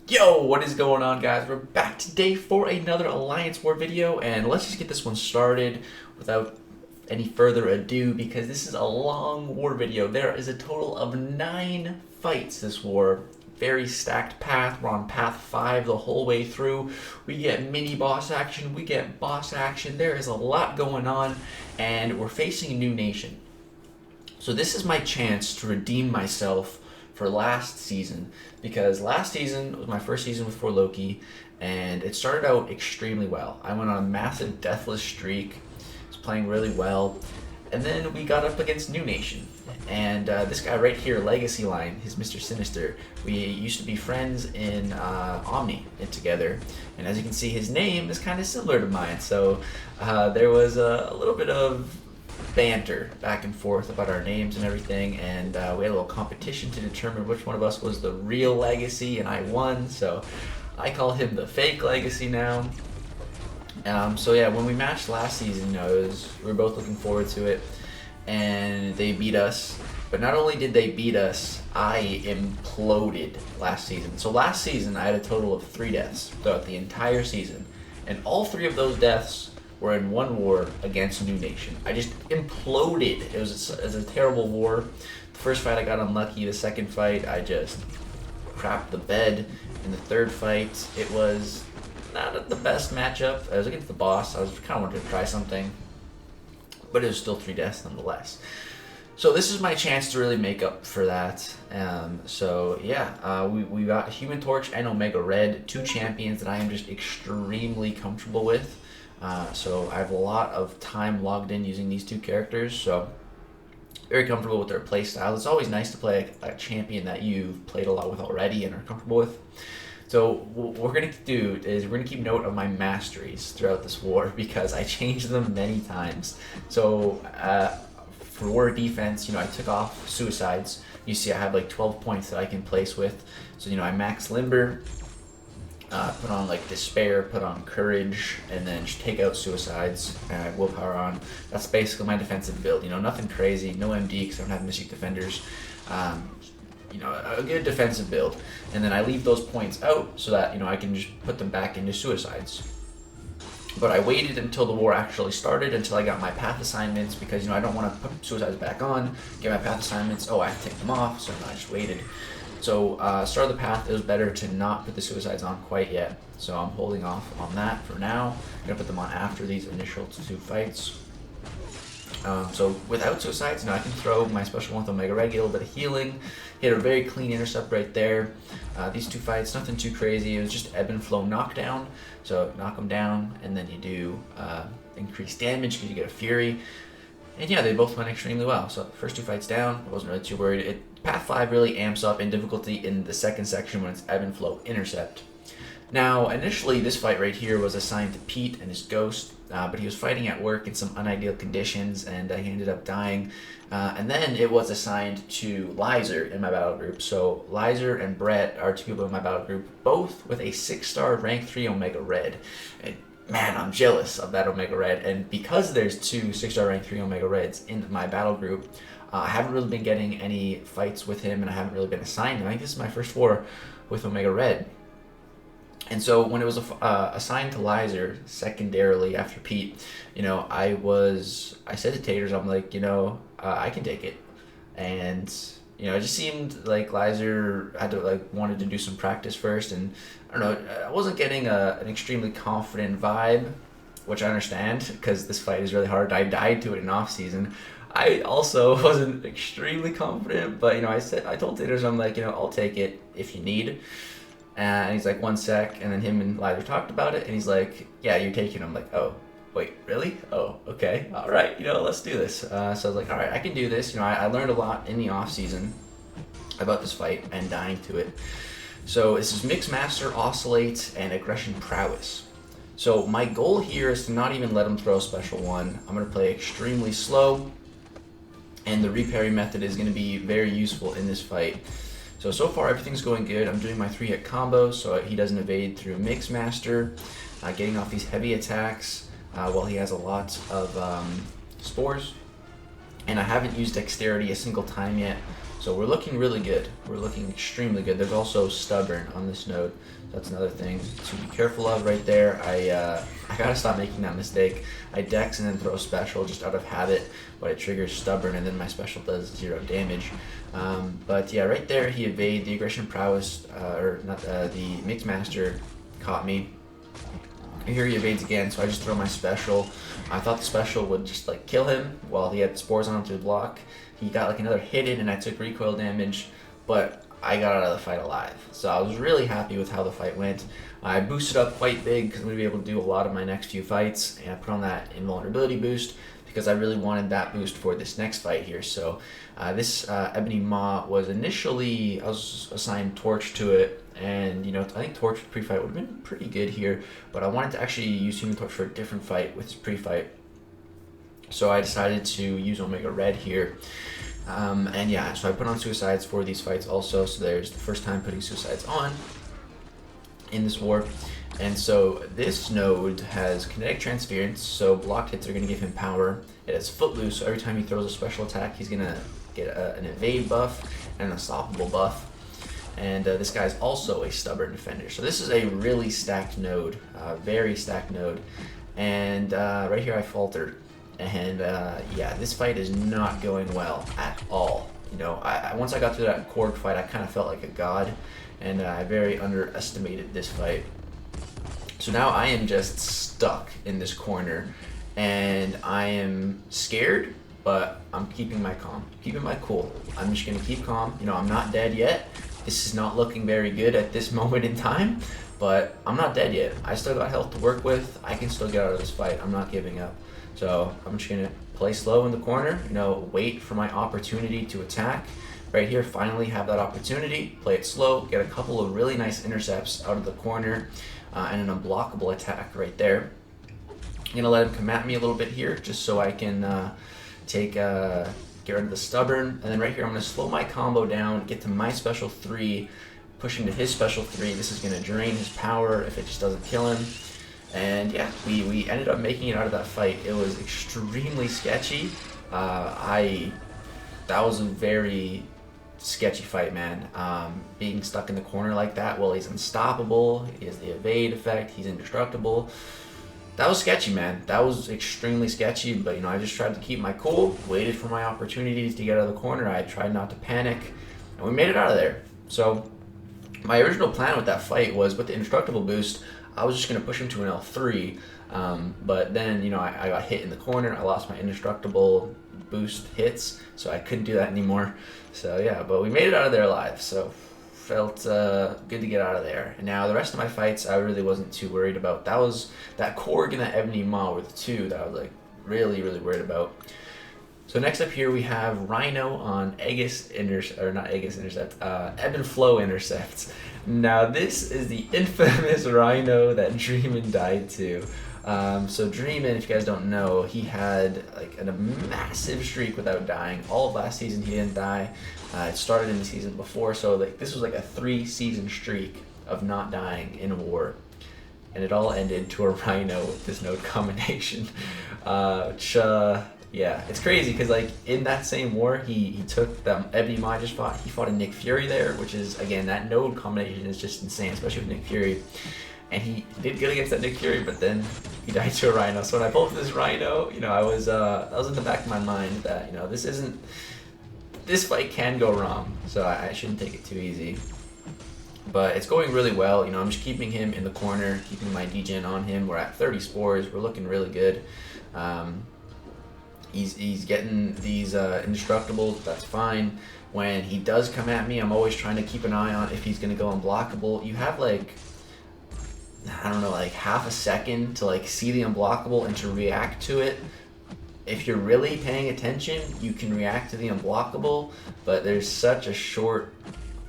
Yo, what is going on, guys? We're back today for another Alliance War video, and let's just get this one started without any further ado, because this is a long war video. There is a total of 9 fights this war. Very stacked path. We're on path 5 the whole way through. We get mini boss action, we get boss action. There is a lot going on, and we're facing a new nation. So this is my chance to redeem myself for last season, because last season was my first season with For Loki, and it started out extremely well. I went on a massive deathless streak, was playing really well, and then we got up against New Nation, and this guy right here, Legacy Line, is Mr. Sinister. We used to be friends in Omni together, and as you can see, his name is kind of similar to mine, so there was a little bit of banter back and forth about our names and everything, and we had a little competition to determine which one of us was the real Legacy, and I won, so I call him the fake Legacy now. So yeah, when we matched last season, we were both looking forward to it, and they beat us. But not only did they beat us, I imploded last season. So last season, I had a total of 3 deaths throughout the entire season, and all 3 of those deaths were in one war against New Nation. I just imploded. It was a terrible war. The first fight I got unlucky. The second fight I just crapped the bed. In the third fight it was not the best matchup. I was against the boss. I was kind of wanted to try something, but it was still 3 deaths nonetheless. So this is my chance to really make up for that. So yeah, we got Human Torch and Omega Red, 2 champions that I am just extremely comfortable with. So I have a lot of time logged in using these 2 characters, so very comfortable with their play style. It's always nice to play a champion that you've played a lot with already and are comfortable with. So what we're going to do is we're going to keep note of my masteries throughout this war, because I changed them many times. So for war defense, I took off suicides. You see I have like 12 points that I can place with. So I max limber, put on like despair, put on courage, and then just take out suicides, and I have willpower on. That's basically my defensive build. Nothing crazy, no MD because I don't have Mystic Defenders. A good defensive build, and then I leave those points out so that I can just put them back into suicides. But I waited until the war actually started, until I got my path assignments, because I don't want to put suicides back on, get my path assignments, I have to take them off, so I just waited. So start of the path, it was better to not put the suicides on quite yet. So I'm holding off on that for now. I'm going to put them on after these initial 2 fights. So without suicides, I can throw my special one with Omega Red, get a little bit of healing, hit a very clean intercept right there. These 2 fights, nothing too crazy. It was just ebb and flow knockdown. So knock them down, and then you do increased damage because you get a Fury. And yeah, they both went extremely well. So first 2 fights down, I wasn't really too worried. Path 5 really amps up in difficulty in the second section when it's ebb and flow intercept. Now, initially this fight right here was assigned to Pete and his ghost, but he was fighting at work in some unideal conditions, and he ended up dying. And then it was assigned to Lizer in my battle group. So Lizer and Brett are 2 people in my battle group, both with a 6-star rank 3 Omega Red. And man, I'm jealous of that Omega Red, and because there's 2 6-star rank 3 Omega Reds in my battle group, I haven't really been getting any fights with him, and I haven't really been assigned him. I think this is my first war with Omega Red. And so when it was assigned to Lizer, secondarily after Pete, I said to Taters, I'm like, I can take it. And, it just seemed like Lizer wanted to do some practice first, and I don't know, I wasn't getting an extremely confident vibe, which I understand, because this fight is really hard. I died to it in off season. I also wasn't extremely confident, but I told Taters, I'm like, I'll take it if you need. And he's like, 1 sec, and then him and Lizer talked about it, and he's like, yeah, you're taking it. I'm like, oh, wait, really? Oh, okay, all right, let's do this. So I was like, all right, I can do this. I learned a lot in the off season about this fight and dying to it. So this is Mix Master, Oscillate, and Aggression Prowess. So my goal here is to not even let him throw a special one. I'm going to play extremely slow, and the reparry method is going to be very useful in this fight. So far everything's going good. I'm doing my 3-hit combo so he doesn't evade through Mix Master, getting off these heavy attacks while he has a lot of spores. And I haven't used Dexterity a single time yet, So we're looking really good. We're looking extremely good. There's also stubborn on this node. That's another thing to be careful of right there. I gotta stop making that mistake. I dex and then throw special just out of habit, but it triggers stubborn and then my special does 0 damage. But yeah, right there he evaded. The aggression prowess, or not, the mix master caught me. Here he evades again, so I just throw my special. I thought the special would just like kill him while he had spores on him to block. He got like another hit in and I took recoil damage, but I got out of the fight alive. So I was really happy with how the fight went. I boosted up quite big because I'm going to be able to do a lot of my next few fights, and I put on that invulnerability boost because I really wanted that boost for this next fight here. So this Ebony Maw was initially, I was assigned Torch to it, and you know, I think Torch pre-fight would have been pretty good here, but I wanted to actually use Human Torch for a different fight with this pre-fight. So I decided to use Omega Red here. And yeah, so I put on suicides for these fights also, so there's the first time putting suicides on in this war. And so this node has kinetic transference, so blocked hits are going to give him power. It has footloose, so every time he throws a special attack, he's going to get an evade buff and an unstoppable buff. And this guy's also a stubborn defender. So this is a really stacked node, very stacked node. And right here I faltered. And yeah, this fight is not going well at all. You know, once I got through that Korg fight, I kind of felt like a god, and I very underestimated this fight. So now I am just stuck in this corner, and I am scared, but I'm keeping my calm, keeping my cool. I'm just gonna keep calm. You know, I'm not dead yet. This is not looking very good at this moment in time, but I'm not dead yet. I still got health to work with. I can still get out of this fight. I'm not giving up. So I'm just gonna play slow in the corner, you know, wait for my opportunity to attack. Right here, finally have that opportunity, play it slow, get a couple of really nice intercepts out of the corner, and an unblockable attack right there. I'm gonna let him come at me a little bit here, just so I can get rid of the stubborn. And then right here, I'm gonna slow my combo down, get to my special 3, pushing to his special 3. This is gonna drain his power if it just doesn't kill him. And yeah, we ended up making it out of that fight. It was extremely sketchy. That was a very sketchy fight, man. Being stuck in the corner like that, well, he's unstoppable, he has the evade effect, he's indestructible. That was sketchy, man. That was extremely sketchy, but you know, I just tried to keep my cool, waited for my opportunities to get out of the corner. I tried not to panic, and we made it out of there. So my original plan with that fight was, with the indestructible boost, I was just going to push him to an L3, but then, you know, I got hit in the corner. I lost my indestructible boost hits, so I couldn't do that anymore. So yeah, but we made it out of there alive, so felt good to get out of there. And now the rest of my fights, I really wasn't too worried about. That Korg and that Ebony Maw were the two that I was like really worried about. So next up here we have Rhino on Ebb and Flow intercepts. Now this is the infamous Rhino that Dreamin died to. So Dreamin, if you guys don't know, he had like a massive streak without dying. All of last season he didn't die. It started in the season before, so like this was like a 3-season streak of not dying in a war. And it all ended to a Rhino with this node combination. Yeah, it's crazy because like in that same war, he took the Ebony Maw just fought. He fought a Nick Fury there, which is, again, that node combination is just insane, especially with Nick Fury. And he did good against that Nick Fury, but then he died to a Rhino. So when I pulled this Rhino, you know, I was that was in the back of my mind that, you know, this fight can go wrong, so I shouldn't take it too easy. But it's going really well. You know, I'm just keeping him in the corner, keeping my degen on him. We're at 30 spores. We're looking really good. He's getting these indestructibles. That's fine. When he does come at me, I'm always trying to keep an eye on if he's going to go unblockable. You have like, I don't know, like half a second to like see the unblockable and to react to it. If you're really paying attention, you can react to the unblockable, but there's such a short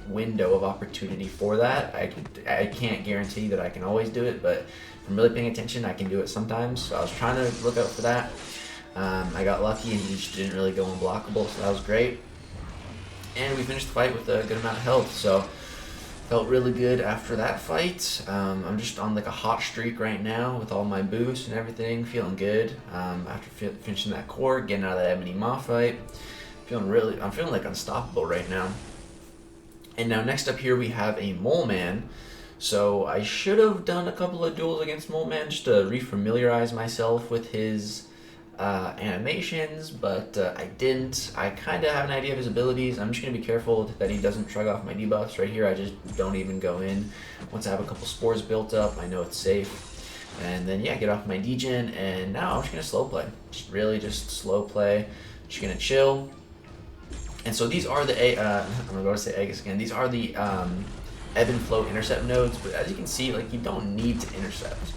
window of opportunity for that. I can't guarantee that I can always do it, but if I'm really paying attention, I can do it sometimes. So I was trying to look out for that. I got lucky and he just didn't really go unblockable, so that was great. And we finished the fight with a good amount of health, so felt really good after that fight. I'm just on like a hot streak right now with all my boosts and everything, feeling good. After finishing that core, getting out of that Ebony Maw fight. I'm feeling like unstoppable right now. And now next up here we have a Mole Man. So I should have done a couple of duels against Mole Man just to refamiliarize myself with his animations, but I didn't. I kind of have an idea of his abilities. I'm just going to be careful that he doesn't shrug off my debuffs. Right here I just don't even go in. Once I have a couple spores built up, I know it's safe. And then yeah, get off my degen, and now I'm just going to slow play. Just slow play. Just going to chill. And so these are the, I'm going to say Aegis again, these are the ebb and flow intercept nodes, but as you can see, like, you don't need to intercept.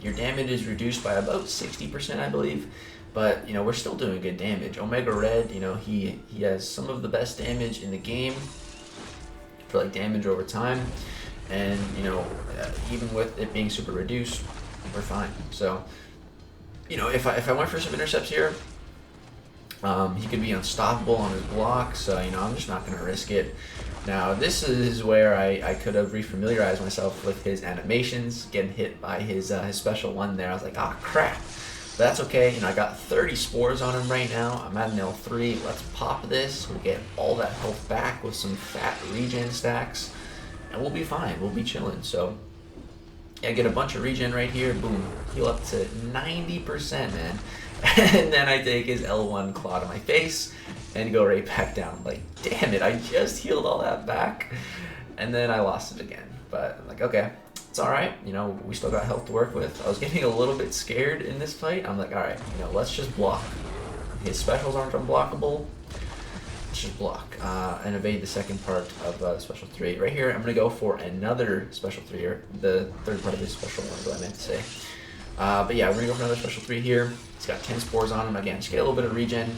Your damage is reduced by about 60%, I believe, but, you know, we're still doing good damage. Omega Red, you know, he has some of the best damage in the game for, like, damage over time, and, you know, even with it being super reduced, we're fine. So, you know, if I went for some intercepts here, he could be unstoppable on his block, so, you know, I'm just not going to risk it. Now, this is where I could have refamiliarized myself with his animations, getting hit by his special one there. I was like, ah, crap. But that's okay. You know, I got 30 spores on him right now. I'm at an L3. Let's pop this. We'll get all that health back with some fat regen stacks, and we'll be fine. We'll be chilling. So, yeah, get a bunch of regen right here. Boom. Heal up to 90%, man. And then I take his L1 claw to my face and go right back down. I'm like, damn it, I just healed all that back. And then I lost it again. But I'm like, okay, it's all right. You know, we still got health to work with. I was getting a little bit scared in this fight. I'm like, all right, you know, let's just block. His specials aren't unblockable. Let's just block and evade the second part of special 3. Right here, I'm going to go for another special 3, or the third part of this special 1, is what I meant to say. But yeah, we're going to go for another special 3 here. He's got 10 spores on him. Again, just get a little bit of regen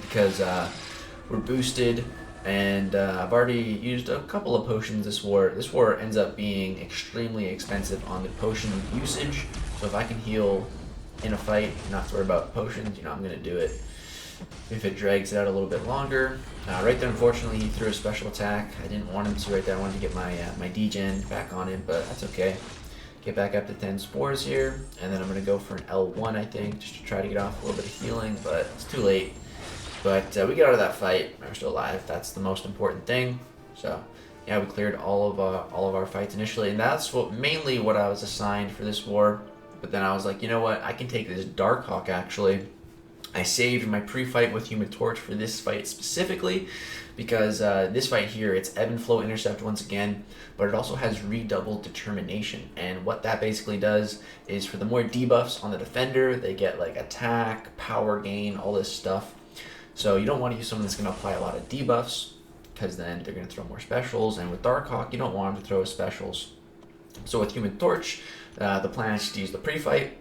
because we're boosted, and I've already used a couple of potions this war. This war ends up being extremely expensive on the potion usage, so if I can heal in a fight and not have to worry about potions, you know, I'm going to do it. If it drags it out a little bit longer. Right there, unfortunately, he threw a special attack. I didn't want him to right there. I wanted to get my my degen back on him, but that's okay. Get back up to 10 spores here, and then I'm going to go for an L1, I think, just to try to get off a little bit of healing, but it's too late. But we get out of that fight. We're still alive. That's the most important thing. So, yeah, we cleared all of our fights initially, and that's mainly what I was assigned for this war. But then I was like, you know what? I can take this Darkhawk, actually. I saved my pre-fight with Human Torch for this fight specifically, because this fight here, it's ebb and flow intercept once again, but it also has redoubled determination. And what that basically does is, for the more debuffs on the defender, they get like attack, power gain, all this stuff. So you don't want to use someone that's going to apply a lot of debuffs, because then they're going to throw more specials. And with Darkhawk, you don't want them to throw specials. So with Human Torch, the plan is to use the pre-fight.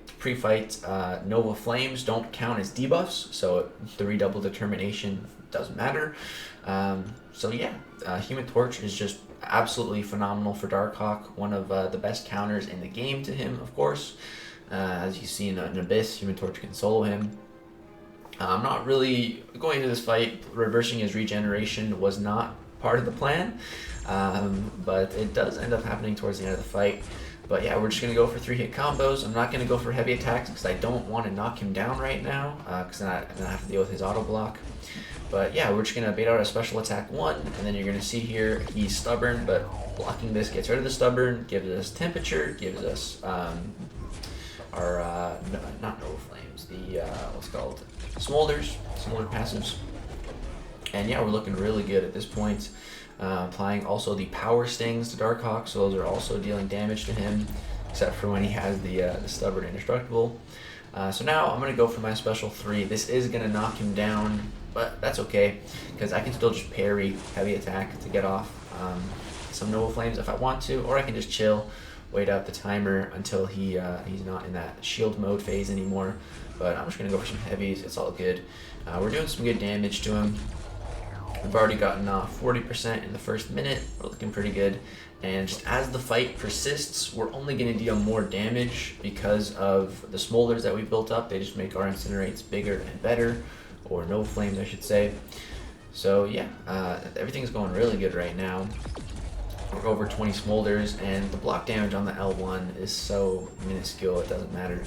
Nova Flames don't count as debuffs, so the redoubled determination doesn't matter. So yeah, Human Torch is just absolutely phenomenal for Darkhawk. One of the best counters in the game to him, of course. As you see in Abyss, Human Torch can solo him. I'm not really going into this fight. Reversing his regeneration was not part of the plan, but it does end up happening towards the end of the fight. But yeah, we're just going to go for 3-hit combos. I'm not going to go for heavy attacks because I don't want to knock him down right now, because then I have to deal with his auto block. But yeah, we're just going to bait out a special attack 1, and then you're going to see here he's stubborn, but blocking this gets rid of the stubborn, gives us temperature, gives us our, not Nova Flames, the, what's it called, smolder passives. And yeah, we're looking really good at this point. Applying also the power stings to Darkhawk, so those are also dealing damage to him, except for when he has the stubborn indestructible. So now I'm going to go for my special 3. This is going to knock him down, but that's okay, because I can still just parry heavy attack to get off some Nova Flames if I want to, or I can just chill, wait out the timer until he's not in that shield mode phase anymore. But I'm just going to go for some heavies. It's all good. We're doing some good damage to him. We've already gotten 40% in the first minute. We're looking pretty good. And just as the fight persists, we're only going to deal more damage because of the smolders that we built up. They just make our incinerates bigger and better, or no flames, I should say. So yeah, everything's going really good right now. We're over 20 smolders, and the block damage on the L1 is so minuscule, it doesn't matter.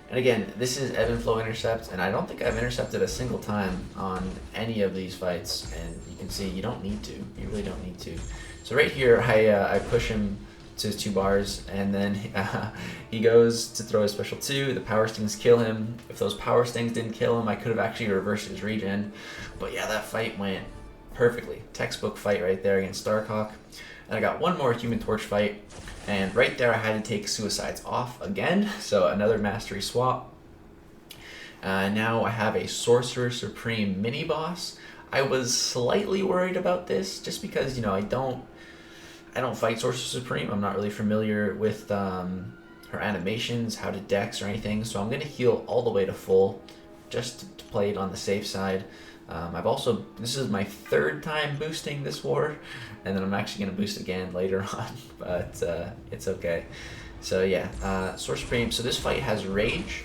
And again, this is ebb and flow intercept, and I don't think I've intercepted a single time on any of these fights. And you can see you don't need to. You really don't need to. So right here, I push him to his 2 bars, and then he goes to throw his special 2. The power stings kill him. If those power stings didn't kill him, I could have actually reversed his regen. But yeah, that fight went perfectly. Textbook fight right there against Starkhawk. And I got one more Human Torch fight. And right there, I had to take Suicides off again, so another Mastery swap. Now I have a Sorcerer Supreme mini-boss. I was slightly worried about this, just because, you know, I don't fight Sorcerer Supreme. I'm not really familiar with her animations, how to dex or anything, so I'm going to heal all the way to full, just to play it on the safe side. This is my 3rd time boosting this war, and then I'm actually going to boost again later on, but it's okay. So yeah, Source Supreme. So this fight has Rage.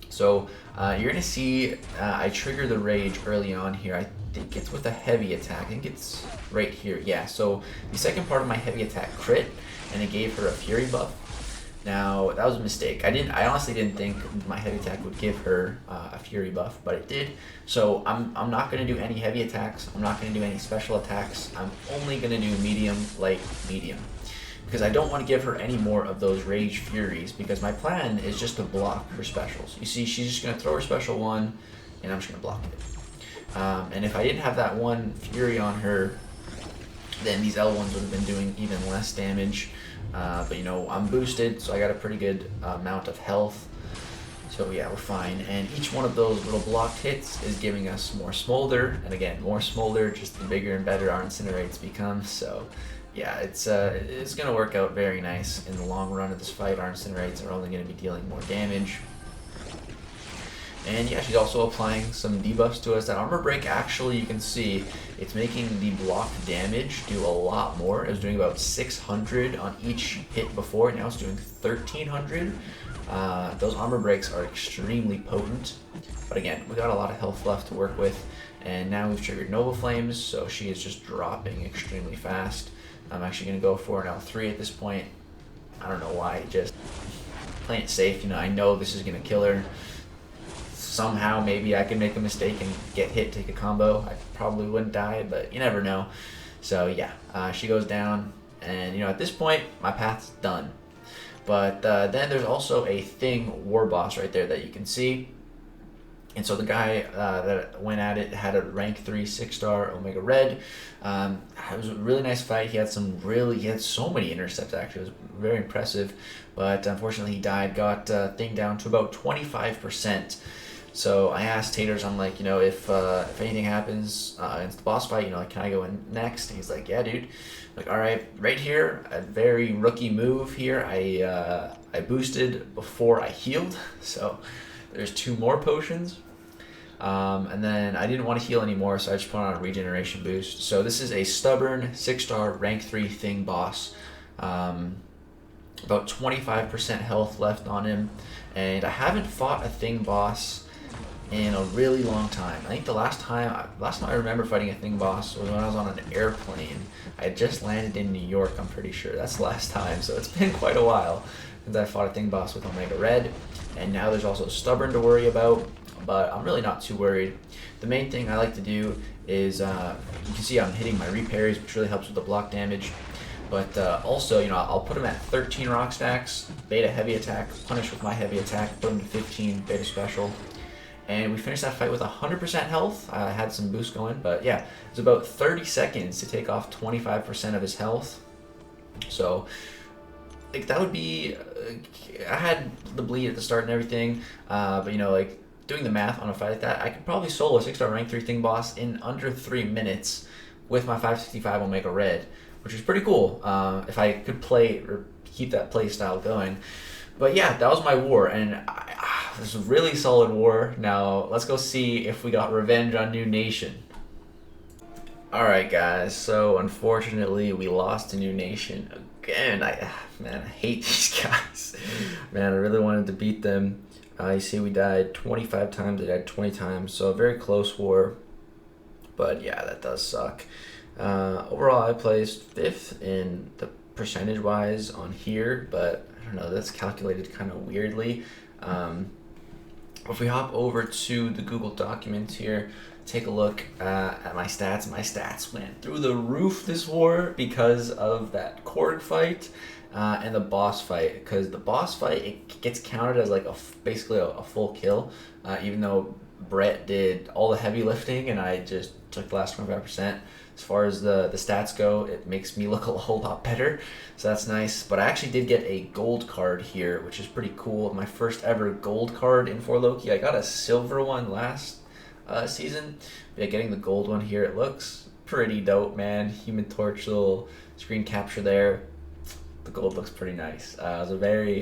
So you're going to see I trigger the Rage early on here. I think it's with a heavy attack. I think it's right here. Yeah, so the second part of my heavy attack crit, and it gave her a Fury buff. Now, that was a mistake. I honestly didn't think my heavy attack would give her a Fury buff, but it did. So I'm not going to do any heavy attacks. I'm not going to do any special attacks. I'm only going to do medium, light, medium. Because I don't want to give her any more of those Rage Furies, because my plan is just to block her specials. You see, she's just going to throw her special 1, and I'm just going to block it. And if I didn't have that 1 Fury on her, then these L1s would have been doing even less damage. But you know, I'm boosted, so I got a pretty good amount of health. So yeah, we're fine. And each one of those little blocked hits is giving us more Smolder. And again, more Smolder, just the bigger and better our Incinerates become. So yeah, it's going to work out very nice in the long run of this fight. Our Incinerates are only going to be dealing more damage. And yeah, she's also applying some debuffs to us. That armor break, actually, you can see it's making the block damage do a lot more. It was doing about 600 on each hit before. Now it's doing 1300. Those armor breaks are extremely potent. But again, we got a lot of health left to work with. And now we've triggered Nova Flames, so she is just dropping extremely fast. I'm actually going to go for an L3 at this point. I don't know why, just playing it safe. You know, I know this is going to kill her. Somehow maybe I can make a mistake and get hit, take a combo. I probably wouldn't die, but you never know. So yeah, she goes down, and you know, at this point my path's done. But then there's also a Thing war boss right there that you can see. And so the guy that went at it had a rank 3 6-star Omega Red. It was a really nice fight. He had so many intercepts actually. It was very impressive. But unfortunately he died, got Thing down to about 25%. So I asked Taters, I'm like, you know, if anything happens against the boss fight, you know, like, can I go in next? And he's like, yeah, dude. I'm like, all right, right here, a very rookie move here. I boosted before I healed, so there's 2 more potions. And then I didn't want to heal anymore, so I just put on a regeneration boost. So this is a stubborn 6-star rank 3 Thing boss. About 25% health left on him, and I haven't fought a Thing boss in a really long time. I think the last time I remember fighting a Thing boss was when I was on an airplane. I had just landed in New York, I'm pretty sure. That's the last time, so it's been quite a while since I fought a Thing boss with Omega Red. And now there's also Stubborn to worry about, but I'm really not too worried. The main thing I like to do is, you can see I'm hitting my repairs, which really helps with the block damage. But also, you know, I'll put him at 13 rock stacks, beta heavy attack, punish with my heavy attack, put him to 15, beta special. And we finished that fight with 100% health. I had some boost going, but yeah, it was about 30 seconds to take off 25% of his health. So, like, that would be, I had the bleed at the start and everything, but you know, like, doing the math on a fight like that, I could probably solo a 6-star rank 3 Thing boss in under 3 minutes with my 565 Omega Red, which is pretty cool, if I could play or keep that play style going. But yeah, that was my war, and it was a really solid war. Now, let's go see if we got revenge on New Nation. Alright guys, so unfortunately we lost to New Nation again. Man, I hate these guys. Man, I really wanted to beat them. You see we died 25 times, they died 20 times, so a very close war. But yeah, that does suck. Overall, I placed 5th in the percentage-wise on here, but I don't know, that's calculated kind of weirdly. If we hop over to the Google documents here, take a look at my stats. My stats went through the roof this war because of that Korg fight and the boss fight. Because the boss fight, it gets counted as like basically a full kill, even though Brett did all the heavy lifting and I just took the last 25%. As far as the stats go, it makes me look a whole lot better, so that's nice. But I actually did get a gold card here, which is pretty cool. My first ever gold card in 4 Loki. I got a silver one last season, but yeah, getting the gold one here, it looks pretty dope, man. Human Torch little screen capture there. The gold looks pretty nice. It was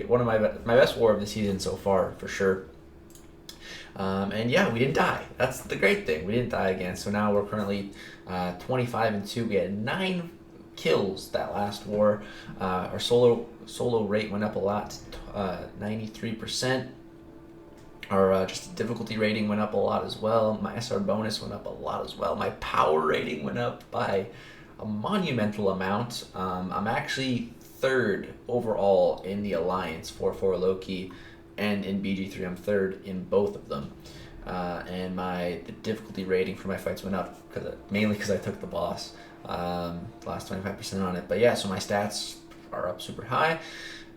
one of my best war of the season so far, for sure. And yeah, we didn't die. That's the great thing. We didn't die again. So now we're currently 25-2. We had 9 kills that last war. Our solo rate went up a lot, 93%. Our just difficulty rating went up a lot as well. My SR bonus went up a lot as well. My power rating went up by a monumental amount. I'm actually 3rd overall in the alliance for Loki. And in BG3, I'm 3rd in both of them. And the difficulty rating for my fights went up mainly because I took the boss, last 25% on it. But yeah, so my stats are up super high.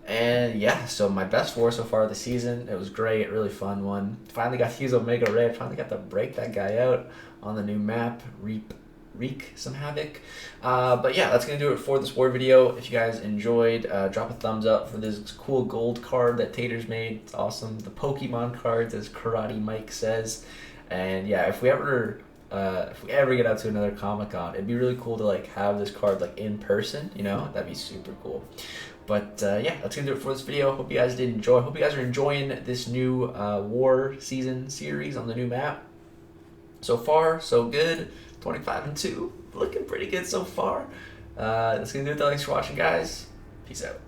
And yeah, so my best war so far this season. It was great, really fun one. Finally got to use Omega Ray. Finally got to break that guy out on the new map, wreak some havoc. But yeah, that's gonna do it for this war video. If you guys enjoyed, drop a thumbs up for this cool gold card that Tater's made. It's awesome. The Pokemon cards, as Karate Mike says. And yeah, if we ever get out to another Comic-Con, it'd be really cool to like have this card like in person, you know? That'd be super cool. But yeah, that's gonna do it for this video. Hope you guys did enjoy. Hope you guys are enjoying this new war season series on the new map. So far, so good. 25-2, looking pretty good so far. That's gonna do it. Thanks for watching, guys. Peace out.